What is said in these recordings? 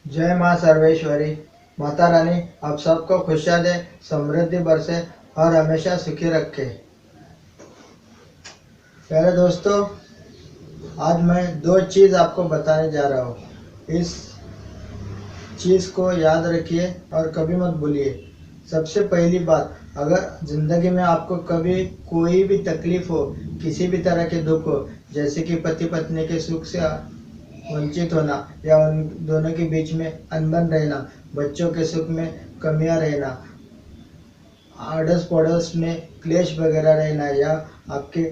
जय माँ सर्वेश्वरी। माता रानी आप सबको खुशियाँ दे, समृद्धि बरसे और हमेशा सुखी रखे। प्यारे दोस्तों, आज मैं दो चीज़ आपको बताने जा रहा हूँ। इस चीज़ को याद रखिए और कभी मत भूलिए। सबसे पहली बात, अगर ज़िंदगी में आपको कभी कोई भी तकलीफ़ हो, किसी भी तरह के दुख हो, जैसे कि पति पत्नी के सुख से वंचित होना या उन दोनों के बीच में अनबन रहना, बच्चों के सुख में कमियां रहना, अड़ोस पड़ोस में क्लेश वगैरह रहना, या आपके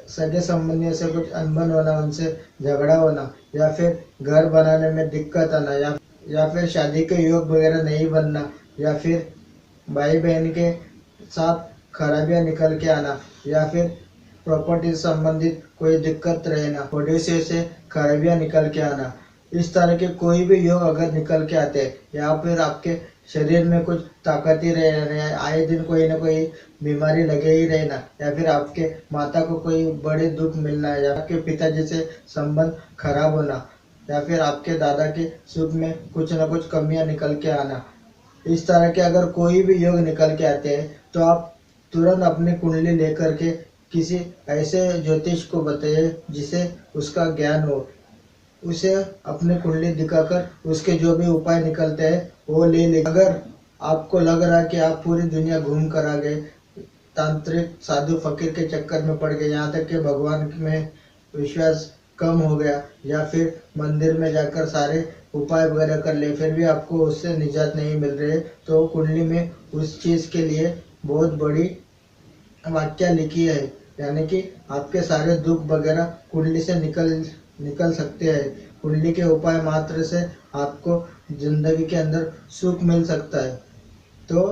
सगे संबंधियों से कुछ अनबन होना, उनसे झगड़ा होना, या फिर घर बनाने में दिक्कत आना, या फिर शादी के योग वगैरह नहीं बनना, या फिर भाई बहन के साथ खराबियां निकल के आना, या फिर प्रॉपर्टी से संबंधित कोई दिक्कत रहना, पड़ोसियों से खराबियां निकल के आना, इस तरह के कोई भी योग अगर निकल के आते हैं, या फिर आपके शरीर में कुछ ताकत ही रहना, आए दिन कोई ना कोई बीमारी लगे ही रहना, या फिर आपके माता को कोई बड़े दुख मिलना, या आपके पिताजी से संबंध खराब होना, या फिर आपके दादा के सुख में कुछ ना कुछ कमियां निकल के आना, इस तरह के अगर कोई भी योग निकल के आते हैं तो आप तुरंत अपनी कुंडली लेकर के किसी ऐसे ज्योतिष को बताइए जिसे उसका ज्ञान हो। उसे अपनी कुंडली दिखाकर उसके जो भी उपाय निकलते हैं वो ले। अगर आपको लग रहा है कि आप पूरी दुनिया घूम कर आ गए, तांत्रिक साधु फकीर के चक्कर में पड़ गए, यहाँ तक कि भगवान में विश्वास कम हो गया, या फिर मंदिर में जाकर सारे उपाय वगैरह कर ले, फिर भी आपको उससे निजात नहीं मिल रही है, तो कुंडली में उस चीज़ के लिए बहुत बड़ी वाक्या लिखी है, यानी कि आपके सारे दुख वगैरह कुंडली से निकल सकते हैं। कुंडली के उपाय मात्र से आपको जिंदगी के अंदर सुख मिल सकता है। तो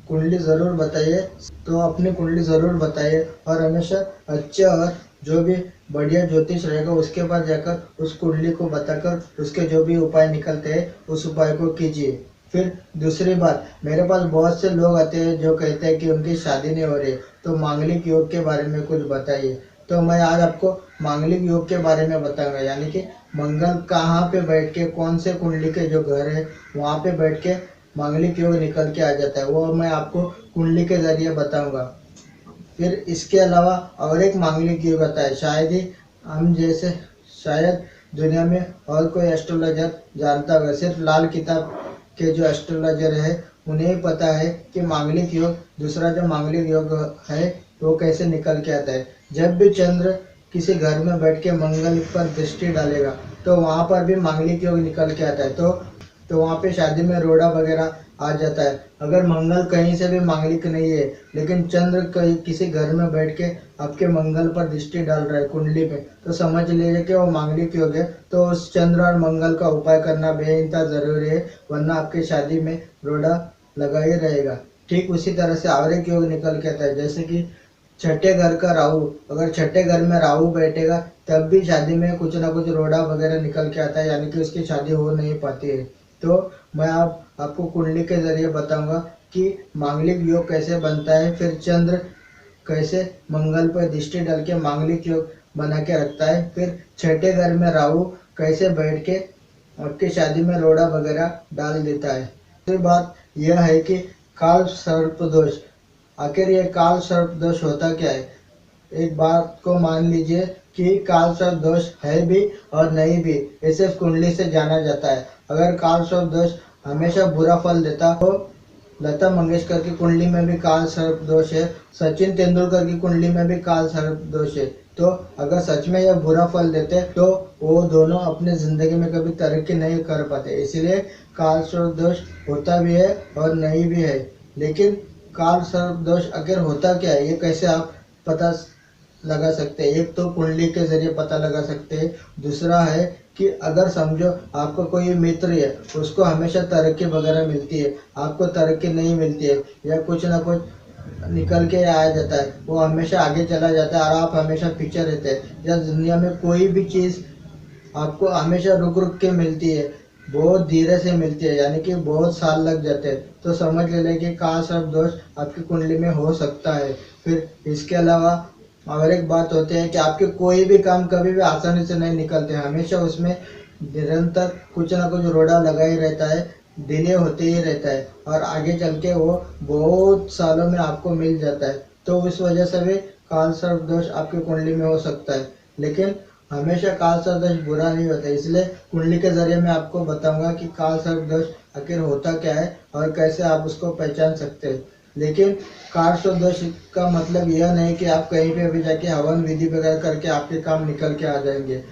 कुंडली ज़रूर बताइए, तो अपनी कुंडली ज़रूर बताइए, और हमेशा अच्छे और जो भी बढ़िया ज्योतिष रहेगा उसके पास जाकर उस कुंडली को बताकर उसके जो भी उपाय निकलते हैं उस उपाय को कीजिए। फिर दूसरी बात, मेरे पास बहुत से लोग आते हैं जो कहते हैं कि उनकी शादी नहीं हो रही, तो मांगलिक योग के बारे में कुछ बताइए। तो मैं आज आपको मांगलिक योग के बारे में बताऊंगा, यानी कि मंगल कहाँ पे बैठ के, कौन से कुंडली के जो घर है वहाँ पे बैठ के मांगलिक योग निकल के आ जाता है, वो मैं आपको कुंडली के जरिए बताऊंगा। फिर इसके अलावा और एक मांगलिक योग आता है, शायद ही हम जैसे शायद दुनिया में और कोई एस्ट्रोलॉजर जानता होगा, सिर्फ लाल किताब के जो एस्ट्रोलॉजर है उन्हें ही पता है कि मांगलिक योग, दूसरा जो मांगलिक योग है वो कैसे निकल के आता है। जब भी चंद्र किसी घर में बैठ के मंगल पर दृष्टि डालेगा तो वहाँ पर भी मांगलिक योग निकल के आता है, तो वहाँ पे शादी में रोड़ा वगैरह आ जाता है। अगर मंगल कहीं से भी मांगलिक नहीं है, लेकिन चंद्र कहीं किसी घर में बैठ के आपके मंगल पर दृष्टि डाल रहा है कुंडली में, तो समझ लीजिए कि वो मांगलिक योग है। तो उस चंद्र और मंगल का उपाय करना बेइंतहा जरूरी है, वरना आपकी शादी में रोड़ा लगा ही रहेगा। ठीक उसी तरह से और एक योग निकल के आता है, जैसे कि छठे घर का राहु, अगर छठे घर में राहु बैठेगा तब भी शादी में कुछ ना कुछ रोड़ा वगैरह निकल के आता है, यानी कि उसकी शादी हो नहीं पाती है। तो मैं आपको कुंडली के जरिए बताऊंगा कि मांगलिक योग कैसे बनता है, फिर चंद्र कैसे मंगल पर दृष्टि डाल के मांगलिक योग बना के रखता है, फिर छठे घर में राहु कैसे बैठ के आपकी शादी में रोड़ा वगैरह डाल देता है। दूसरी बात यह है कि काल सर्प दोष, आखिर ये काल सर्प दोष होता क्या है। एक बात को मान लीजिए कि काल सर्प दोष है भी और नहीं भी, इसे कुंडली से जाना जाता है। अगर काल सर्प दोष हमेशा बुरा फल देता हो, लता मंगेशकर की कुंडली में भी काल सर्प दोष है, सचिन तेंदुलकर की कुंडली में भी काल सर्प दोष है, तो अगर सच में यह बुरा फल देते तो वो दोनों अपने जिंदगी में कभी तरक्की नहीं कर पाते। इसलिए काल सर्प दोष होता भी है और नहीं भी है। लेकिन काल सर्प दोष अगर होता क्या है, ये कैसे आप पता लगा सकते हैं। एक तो कुंडली के जरिए पता लगा सकते हैं, दूसरा है कि अगर समझो आपका कोई मित्र है, उसको हमेशा तरक्की वगैरह मिलती है, आपको तरक्की नहीं मिलती है, या कुछ ना कुछ निकल के आ जाता है, वो हमेशा आगे चला जाता है और आप हमेशा पीछे रहते हैं, या दुनिया में कोई भी चीज़ आपको हमेशा रुक रुक के मिलती है, बहुत धीरे से मिलती है, यानी कि बहुत साल लग जाते हैं, तो समझ ले कि काल सर्प दोष आपकी कुंडली में हो सकता है। फिर इसके अलावा और एक बात होती है कि आपके कोई भी काम कभी भी आसानी से नहीं निकलते हैं, हमेशा उसमें निरंतर कुछ ना कुछ रोड़ा लगा ही रहता है, डिले होते ही रहता है और आगे चल के वो बहुत सालों में आपको मिल जाता है। तो उस वजह से भी काल सर्प दोष आपकी कुंडली में हो सकता है। लेकिन हमेशा काल सर्प दोष बुरा नहीं होता, इसलिए कुंडली के जरिए मैं आपको बताऊंगा कि काल सर्प दोष आखिर होता क्या है और कैसे आप उसको पहचान सकते हैं। लेकिन काल सर्प दोष का मतलब यह नहीं कि आप कहीं पे भी जाके हवन विधि वगैरह करके आपके काम निकल के आ जाएंगे।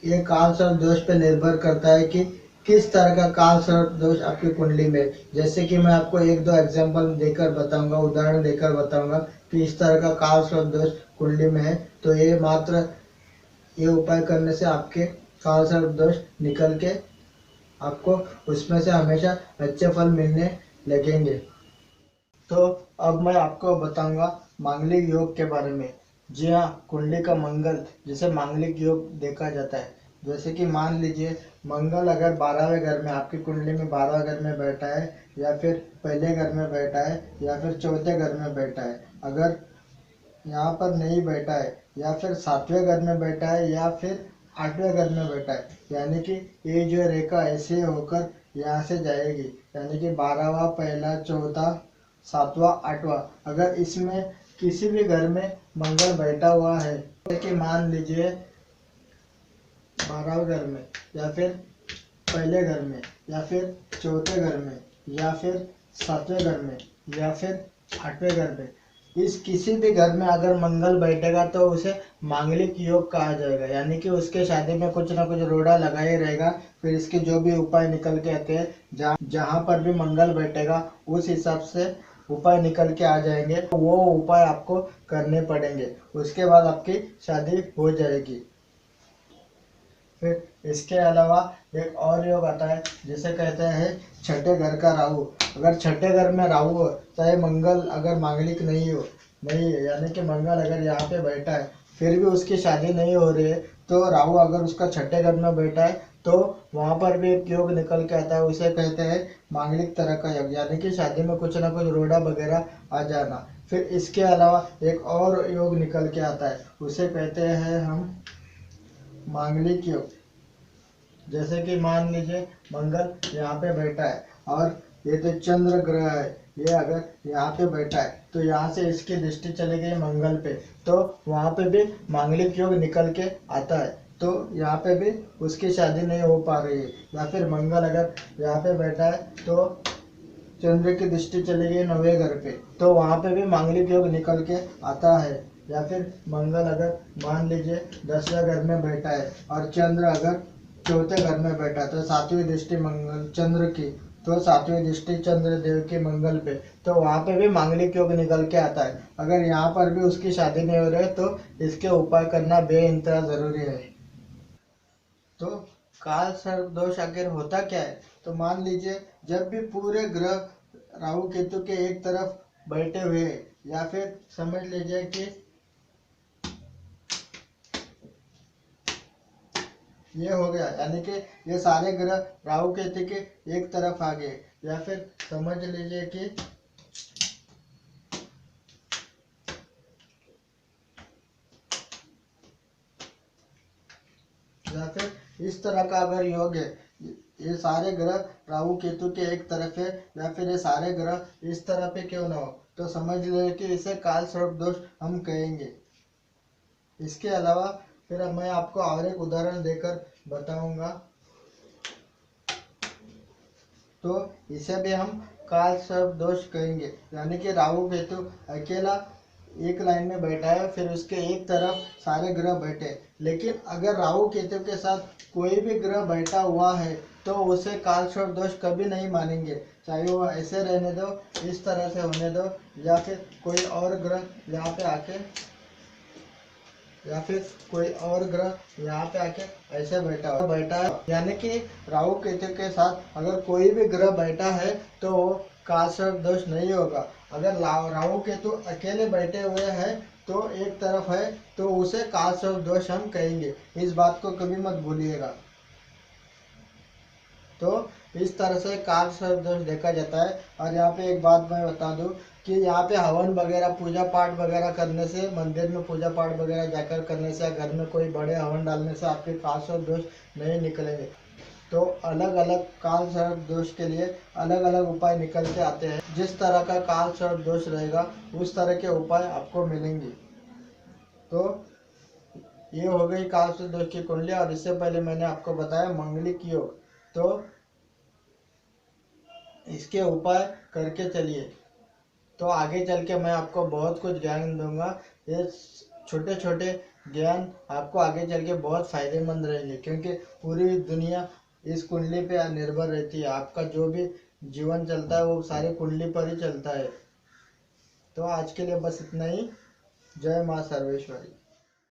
ये काल सर्प दोष पे निर्भर करता है कि किस तरह का काल सर्प दोष आपकी कुंडली में। जैसे कि मैं आपको एक दो एग्जांपल देकर बताऊंगा, उदाहरण देकर बताऊंगा कि इस तरह का काल सर्प दोष कुंडली में है, तो ये मात्र ये उपाय करने से आपके काल सर्प दोष निकल के आपको उसमें से हमेशा अच्छे फल मिलने लगेंगे। तो अब मैं आपको बताऊंगा मांगलिक योग के बारे में। जी हाँ, कुंडली का मंगल जिसे मांगलिक योग देखा जाता है। जैसे कि मान लीजिए मंगल अगर 12वें घर में आपकी कुंडली में 12वें घर में बैठा है, या फिर पहले घर में बैठा है, या फिर चौथे घर में बैठा है। अगर यहाँ पर नहीं बैठा है, या फिर 7वें घर में बैठा है, या फिर 8वें घर में बैठा है, यानी कि ये जो रेखा ऐसे होकर यहाँ से जाएगी, यानी कि 12वां, पहला, चौथा, 7वां, 8वां, अगर इसमें किसी भी घर में मंगल बैठा हुआ है, जैसे कि मान लीजिए 12वें घर में, या फिर पहले घर में, या फिर चौथे घर में, या फिर 7वें घर में, या फिर 8वें घर में, इस किसी भी घर में अगर मंगल बैठेगा तो उसे मांगलिक योग कहा जाएगा। यानी कि उसके शादी में कुछ ना कुछ रोड़ा लगा ही रहेगा। फिर इसके जो भी उपाय निकल के आते हैं, जहाँ पर भी मंगल बैठेगा उस हिसाब से उपाय निकल के आ जाएंगे, वो उपाय आपको करने पड़ेंगे। उसके बाद आपकी शादी हो जाएगी। फिर इसके अलावा एक और योग आता है जिसे कहते हैं छठे घर का राहु। अगर छठे घर में राहु हो, चाहे मंगल अगर मांगलिक नहीं है, यानी कि मंगल अगर यहाँ पे बैठा है फिर भी उसकी शादी नहीं हो रही है, तो राहु अगर उसका छठे घर में बैठा है तो वहाँ पर भी एक योग निकल के आता है। उसे कहते हैं मांगलिक तरह का योग, यानी कि शादी में कुछ ना कुछ रोड़ा वगैरह आ जाना। फिर इसके अलावा एक और योग निकल के आता है, उसे कहते हैं हम मांगलिक योग। जैसे कि मान लीजिए मंगल यहाँ पे बैठा है और ये तो चंद्र ग्रह है, ये अगर यहाँ पे बैठा है तो यहाँ से इसकी दृष्टि चली गई मंगल पे, तो वहाँ पे भी मांगलिक योग निकल के आता है। तो यहाँ पे भी उसकी शादी नहीं हो पा रही है। या फिर मंगल अगर यहाँ पे बैठा है तो चंद्र की दृष्टि चली गई 9वें घर पे, तो वहाँ पे भी मांगलिक योग निकल के आता है। या फिर मंगल अगर मान लीजिए 10वें घर में बैठा है और चंद्र अगर चौथे घर में बैठा है, तो 7वीं दृष्टि मंगल चंद्र की, तो 7वीं दृष्टि चंद्र देव के मंगल पे, तो वहाँ पे भी मांगलिक योग निकल के आता है। अगर यहाँ पर भी उसकी शादी नहीं हो रही है तो इसके उपाय करना बेइंतहा जरूरी है। तो काल सर्प दोष आखिर होता क्या है? तो मान लीजिए जब भी पूरे ग्रह राहु केतु के एक तरफ बैठे हुए हैं, या फिर समझ लीजिए कि ये हो गया, यानी कि ये सारे ग्रह राहु केतु के एक तरफ आ गए, या फिर समझ लीजिए कि या फिर इस तरह का अगर योग है, ये सारे ग्रह राहु केतु के एक तरफ है, या फिर ये सारे ग्रह इस तरह पे क्यों ना हो, तो समझ लीजिए कि इसे काल सर्प दोष हम कहेंगे। इसके अलावा फिर अब मैं आपको और एक उदाहरण देकर बताऊंगा, तो इसे भी हम काल सर्प दोष कहेंगे। यानी कि राहु केतु अकेला एक लाइन में बैठा है, फिर उसके एक तरफ सारे ग्रह बैठे, लेकिन अगर राहु केतु के साथ कोई भी ग्रह बैठा हुआ है तो उसे काल सर्प दोष कभी नहीं मानेंगे। चाहे वो ऐसे रहने दो, इस तरह से होने दो, या फिर कोई और ग्रह यहाँ पे आके, या फिर कोई और ग्रह यहाँ पे आके ऐसे बैठा है, यानी कि राहु केतु के साथ अगर कोई भी ग्रह बैठा है तो वो काल सर्प दोष नहीं होगा। अगर राहु केतु अकेले बैठे हुए हैं तो एक तरफ है, तो उसे काल सर्प दोष हम कहेंगे। इस बात को कभी मत भूलिएगा। तो इस तरह से काल सर्प दोष देखा जाता है। और यहाँ पे एक बात मैं बता दूं कि यहाँ पे हवन वगैरह पूजा पाठ वगैरह करने से, मंदिर में पूजा पाठ वगैरह जाकर करने से, घर में कोई बड़े हवन डालने से आपके काल सर्प दोष नहीं निकलेंगे। तो अलग अलग काल सर्प दोष के लिए अलग अलग उपाय निकल के आते हैं। जिस तरह का काल सर्प दोष रहेगा उस तरह के उपाय आपको मिलेंगे। तो ये हो गई काल सर्प दोष की कुंडली। और इससे पहले मैंने आपको बताया मंगलिक योग, तो इसके उपाय करके चलिए। तो आगे चल के मैं आपको बहुत कुछ ज्ञान दूंगा। ये छोटे छोटे ज्ञान आपको आगे चल के बहुत फायदेमंद रहेंगे, क्योंकि पूरी दुनिया इस कुंडली पे निर्भर रहती है। आपका जो भी जीवन चलता है वो सारी कुंडली पर ही चलता है। तो आज के लिए बस इतना ही। जय माँ सर्वेश्वरी।